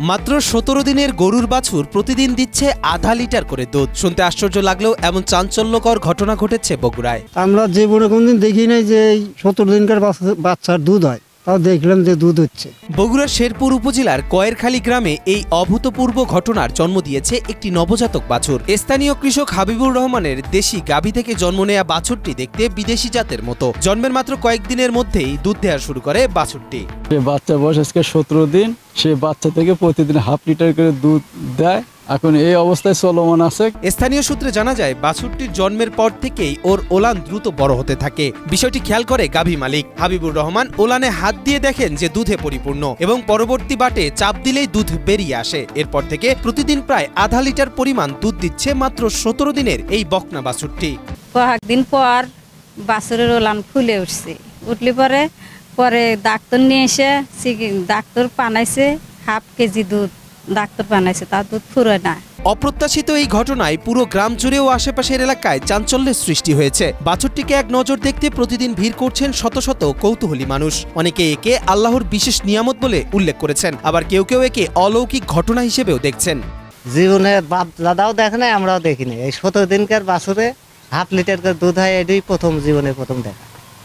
মাত্র 17 দিনের গরুর বাছুর প্রতিদিন দিচ্ছে আধা লিটার করে দুধ। শুনতে আশ্চর্য লাগলেও এমন চাঞ্চল্যকর ঘটনা ঘটেছে বগুড়ায়। আমরা জীবনে কোনদিন দেখি নাই যে 17 দিনকার বাচ্চার দুধ হয়, তাও দেখলাম যে দুধ হচ্ছে। বগুড়ার শেরপুর উপজেলার কয়েরখালী গ্রামে এই অভূতপূর্ব ঘটনার জন্ম দিয়েছে একটি নবজাতক বাছুর। স্থানীয় কৃষক হাবিবুর রহমানের দেশি গাভী থেকে জন্ম নেয়া বাছুরটি দেখতে বিদেশি জাতের মতো। জন্মের মাত্র কয়েকদিনের মধ্যেই দুধ দেওয়া শুরু করে বাছুরটি। বাচ্চা বয়স আজকে 17 দিন। সে বাচ্চা থেকে প্রতিদিন হাফ লিটার করে দুধ দেয়। এখন এই অবস্থায় চলমান আছে। স্থানীয় সূত্রে জানা যায়, বাছুরটির জন্মের পর থেকেই ওর ওলান দ্রুত বড় হতে থাকে। বিষয়টি খেয়াল করে গাভী মালিক হাবিবুর রহমান ওলানে হাত দিয়ে দেখেন যে দুধে পরিপূর্ণ এবং পরবর্তী বাটে চাপ দিলেই দুধ বেরিয়ে আসে। এরপর থেকে প্রতিদিন প্রায় আধা লিটার পরিমাণ দুধ দিচ্ছে মাত্র 17 দিনের এই বকনা বাছুরটি। কয়েকদিন পর বাছুরের ওলান ফুলে উঠলে পরে ডাক্তার নিয়ে এসে ডাক্তার বানাইছে হাফ কেজি দুধ। ডাক্তার বানাইছে, তার দুধ ফুরোয় না। অপ্রত্যাশিত এই ঘটনায় পুরো গ্রাম জুড়ে ও আশেপাশের এলাকায় চাঞ্চল্যের সৃষ্টি হয়েছে। বাছুরটিকে এক নজর দেখতে প্রতিদিন ভিড় করছেন শত শত কৌতূহলী মানুষ। অনেকে একে আল্লাহর বিশেষ নিয়ামত বলে উল্লেখ করেছেন, আবার কেউ কেউ একে অলৌকিক ঘটনা হিসেবেও দেখছেন। জীবনে বাপ দাদাও দেখে নাই, আমরাও দেখিনি। এই 17 দিনকার বাছুরে হাফ লিটার করে দুধ হয়, এটাই জীবনে প্রথম দেখা।